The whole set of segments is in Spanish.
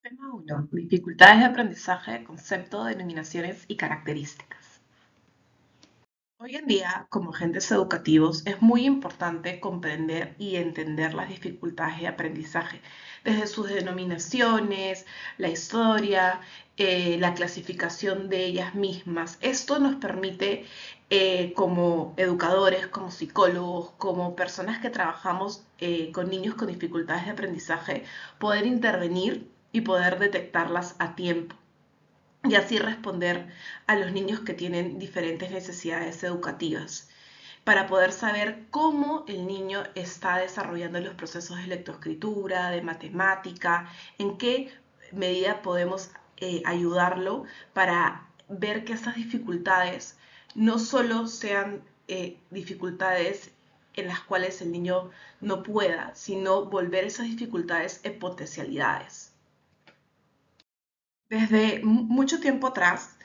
Tema 1. Dificultades de aprendizaje, concepto, denominaciones y características. Hoy en día, como agentes educativos, es muy importante comprender y entender las dificultades de aprendizaje, desde sus denominaciones, la historia, la clasificación de ellas mismas. Esto nos permite, como educadores, como psicólogos, como personas que trabajamos con niños con dificultades de aprendizaje, poder intervenir y poder detectarlas a tiempo y así responder a los niños que tienen diferentes necesidades educativas para poder saber cómo el niño está desarrollando los procesos de lectoescritura, de matemática, en qué medida podemos ayudarlo para ver que esas dificultades no solo sean dificultades en las cuales el niño no pueda, sino volver esas dificultades en potencialidades. Desde mucho tiempo atrás,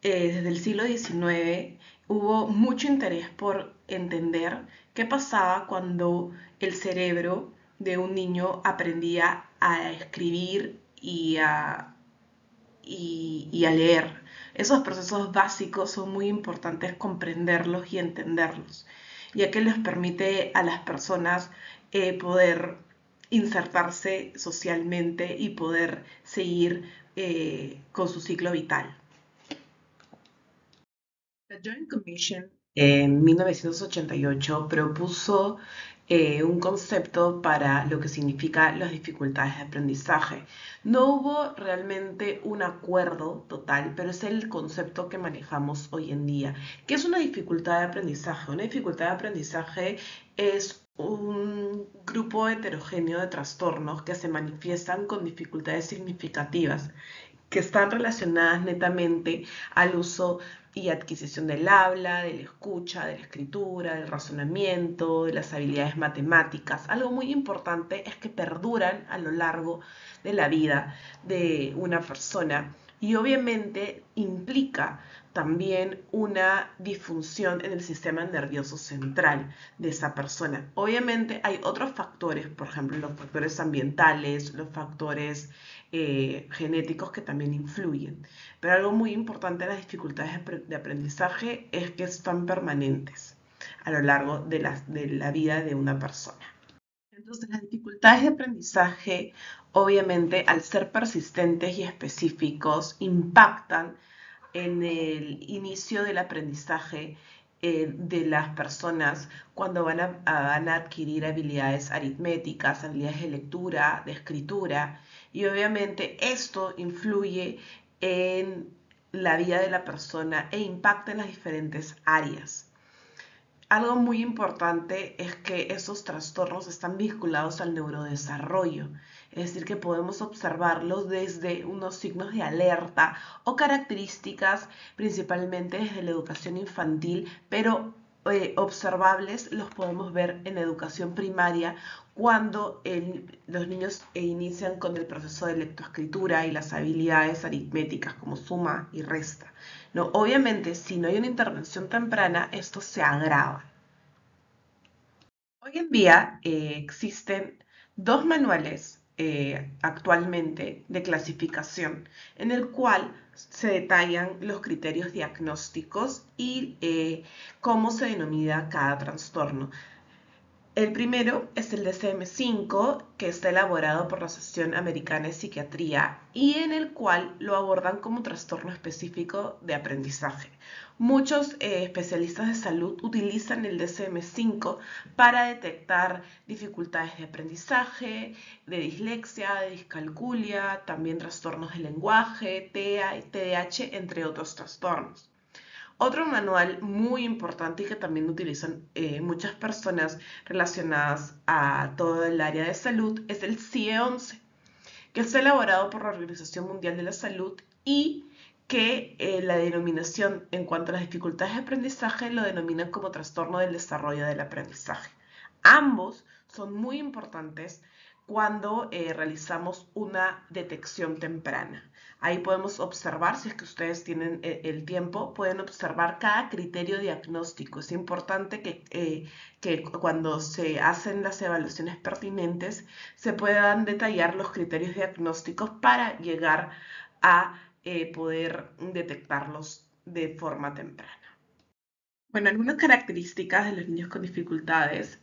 desde el siglo XIX, hubo mucho interés por entender qué pasaba cuando el cerebro de un niño aprendía a escribir y a leer. Esos procesos básicos son muy importantes comprenderlos y entenderlos, ya que les permite a las personas poder insertarse socialmente y poder seguir con su ciclo vital. La Joint Commission en 1988 propuso un concepto para lo que significa las dificultades de aprendizaje. No hubo realmente un acuerdo total, pero es el concepto que manejamos hoy en día. ¿Qué es una dificultad de aprendizaje? Una dificultad de aprendizaje es un grupo heterogéneo de trastornos que se manifiestan con dificultades significativas que están relacionadas netamente al uso y adquisición del habla, de la escucha, de la escritura, del razonamiento, de las habilidades matemáticas. Algo muy importante es que perduran a lo largo de la vida de una persona y obviamente implica también una disfunción en el sistema nervioso central de esa persona. Obviamente hay otros factores, por ejemplo, los factores ambientales, los factores genéticos que también influyen. Pero algo muy importante de las dificultades de aprendizaje es que están permanentes a lo largo de la vida de una persona. Entonces, las dificultades de aprendizaje, obviamente, al ser persistentes y específicos, impactan en el inicio del aprendizaje de las personas cuando van a adquirir habilidades aritméticas, habilidades de lectura, de escritura, y obviamente esto influye en la vida de la persona e impacta en las diferentes áreas. Algo muy importante es que esos trastornos están vinculados al neurodesarrollo, es decir, que podemos observarlos desde unos signos de alerta o características, principalmente desde la educación infantil, pero observables los podemos ver en educación primaria cuando los niños inician con el proceso de lectoescritura y las habilidades aritméticas como suma y resta. No, obviamente, si no hay una intervención temprana, esto se agrava. Hoy en día existen dos manuales actualmente de clasificación en el cual se detallan los criterios diagnósticos y cómo se denomina cada trastorno. El primero es el DSM-5, que está elaborado por la Asociación Americana de Psiquiatría y en el cual lo abordan como trastorno específico de aprendizaje. Muchos especialistas de salud utilizan el DSM-5 para detectar dificultades de aprendizaje, de dislexia, de discalculia, también trastornos del lenguaje, TEA y TDAH, entre otros trastornos. Otro manual muy importante y que también utilizan muchas personas relacionadas a todo el área de salud es el CIE-11, que está elaborado por la Organización Mundial de la Salud y que la denominación en cuanto a las dificultades de aprendizaje lo denominan como trastorno del desarrollo del aprendizaje. Ambos son muy importantes cuando realizamos una detección temprana. Ahí podemos observar, si es que ustedes tienen el tiempo, pueden observar cada criterio diagnóstico. Es importante que cuando se hacen las evaluaciones pertinentes se puedan detallar los criterios diagnósticos para llegar a poder detectarlos de forma temprana. Bueno, algunas características de los niños con dificultades.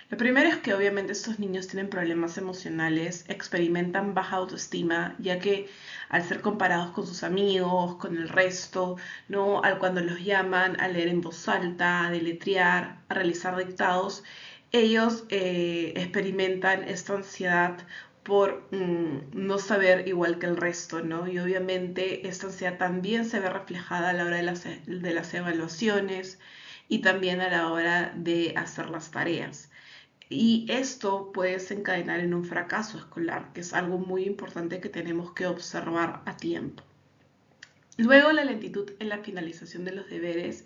Lo primero es que obviamente estos niños tienen problemas emocionales, experimentan baja autoestima, ya que al ser comparados con sus amigos, con el resto, ¿no? Al cuando los llaman a leer en voz alta, a deletrear, a realizar dictados, ellos experimentan esta ansiedad por no saber igual que el resto, ¿no? Y obviamente esta ansiedad también se ve reflejada a la hora de las evaluaciones y también a la hora de hacer las tareas. Y esto puede desencadenar en un fracaso escolar, que es algo muy importante que tenemos que observar a tiempo. Luego, la lentitud en la finalización de los deberes.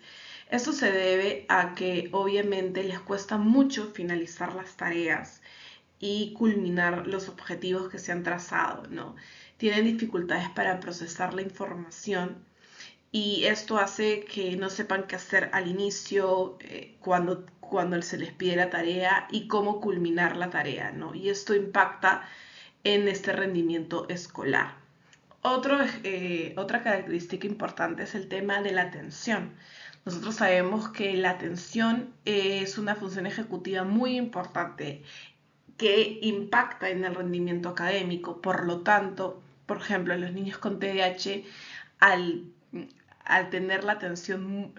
Esto se debe a que obviamente les cuesta mucho finalizar las tareas y culminar los objetivos que se han trazado, ¿no? Tienen dificultades para procesar la información y esto hace que no sepan qué hacer al inicio, cuando se les pide la tarea y cómo culminar la tarea, ¿no? Y esto impacta en este rendimiento escolar. Otra característica importante es el tema de la atención. Nosotros sabemos que la atención es una función ejecutiva muy importante que impacta en el rendimiento académico. Por lo tanto, por ejemplo, los niños con TDAH, al, al tener la atención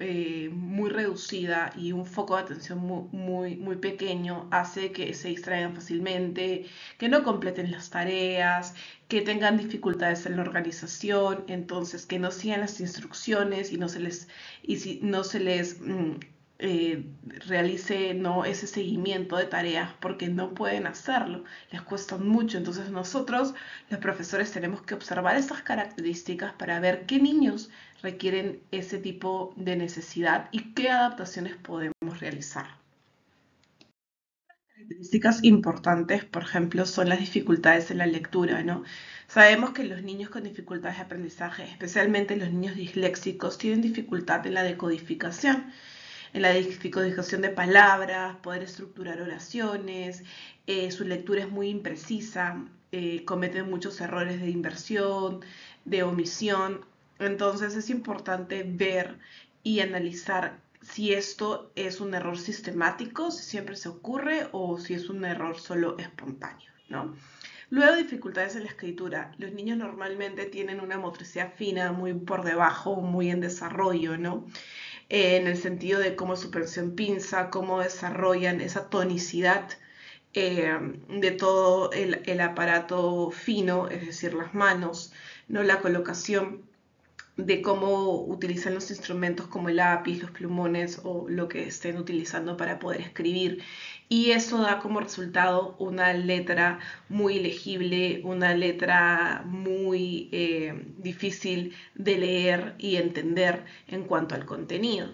muy reducida y un foco de atención muy pequeño, hace que se distraigan fácilmente, que no completen las tareas, que tengan dificultades en la organización, entonces que no sigan las instrucciones y si no se les realice, ¿no?, ese seguimiento de tareas porque no pueden hacerlo, les cuesta mucho. Entonces nosotros, los profesores, tenemos que observar estas características para ver qué niños requieren ese tipo de necesidad y qué adaptaciones podemos realizar. Características importantes, por ejemplo, son las dificultades en la lectura, ¿no? Sabemos que los niños con dificultades de aprendizaje, especialmente los niños disléxicos, tienen dificultad en la decodificación de palabras, poder estructurar oraciones, su lectura es muy imprecisa, cometen muchos errores de inversión, de omisión. Entonces es importante ver y analizar si esto es un error sistemático, si siempre se ocurre o si es un error solo espontáneo, ¿no? Luego, dificultades en la escritura. Los niños normalmente tienen una motricidad fina muy por debajo, muy en desarrollo, ¿no? En el sentido de cómo su prensión pinza, cómo desarrollan esa tonicidad de todo el aparato fino, es decir, las manos, ¿no? La colocación de cómo utilizan los instrumentos como el lápiz, los plumones o lo que estén utilizando para poder escribir. Y eso da como resultado una letra muy legible, una letra muy difícil de leer y entender en cuanto al contenido.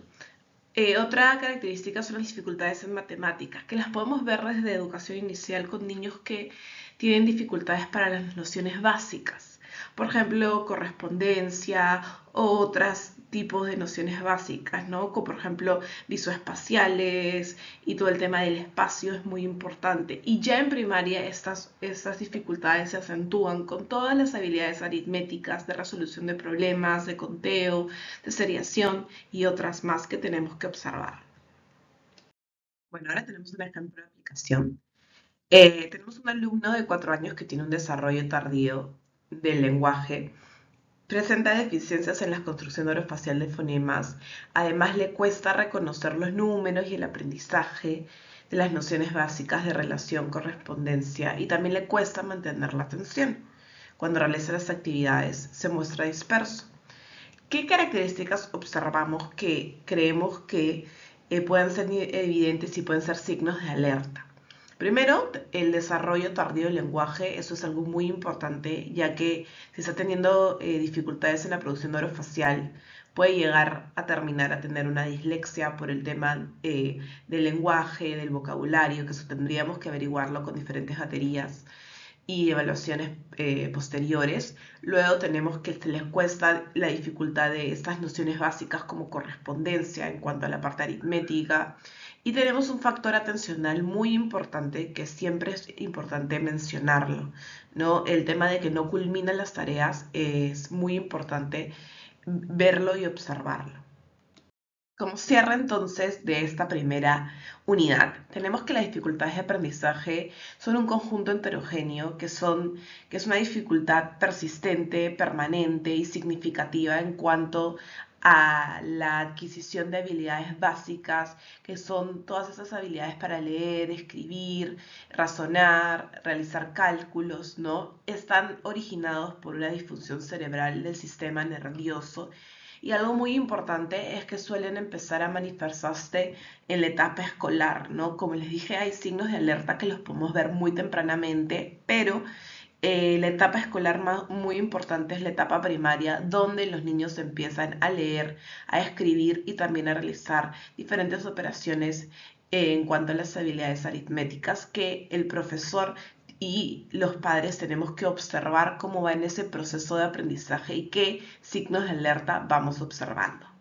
Otra característica son las dificultades en matemáticas, que las podemos ver desde educación inicial con niños que tienen dificultades para las nociones básicas. Por ejemplo, correspondencia o otros tipos de nociones básicas, ¿no? Como por ejemplo visoespaciales y todo el tema del espacio es muy importante. Y ya en primaria estas dificultades se acentúan con todas las habilidades aritméticas, de resolución de problemas, de conteo, de seriación y otras más que tenemos que observar. Bueno, ahora tenemos un ejemplo de aplicación. Tenemos un alumno de 4 años que tiene un desarrollo tardío del lenguaje. Presenta deficiencias en la construcción orofacial de fonemas. Además, le cuesta reconocer los números y el aprendizaje de las nociones básicas de relación, correspondencia, y también le cuesta mantener la atención. Cuando realiza las actividades, se muestra disperso. ¿Qué características observamos que creemos que pueden ser evidentes y pueden ser signos de alerta? Primero, el desarrollo tardío del lenguaje. Eso es algo muy importante, ya que si está teniendo dificultades en la producción orofacial, puede llegar a terminar a tener una dislexia por el tema del lenguaje, del vocabulario, que eso tendríamos que averiguarlo con diferentes baterías y evaluaciones posteriores. Luego tenemos que se les cuesta la dificultad de estas nociones básicas como correspondencia en cuanto a la parte aritmética. Y tenemos un factor atencional muy importante que siempre es importante mencionarlo, ¿no? El tema de que no culminan las tareas es muy importante verlo y observarlo. Como cierre entonces de esta primera unidad, tenemos que las dificultades de aprendizaje son un conjunto heterogéneo que es una dificultad persistente, permanente y significativa en cuanto a la adquisición de habilidades básicas, que son todas esas habilidades para leer, escribir, razonar, realizar cálculos, ¿no? Están originados por una disfunción cerebral del sistema nervioso y algo muy importante es que suelen empezar a manifestarse en la etapa escolar, ¿no? Como les dije, hay signos de alerta que los podemos ver muy tempranamente, pero la etapa escolar muy importante es la etapa primaria, donde los niños empiezan a leer, a escribir y también a realizar diferentes operaciones en cuanto a las habilidades aritméticas que el profesor y los padres tenemos que observar cómo va en ese proceso de aprendizaje y qué signos de alerta vamos observando.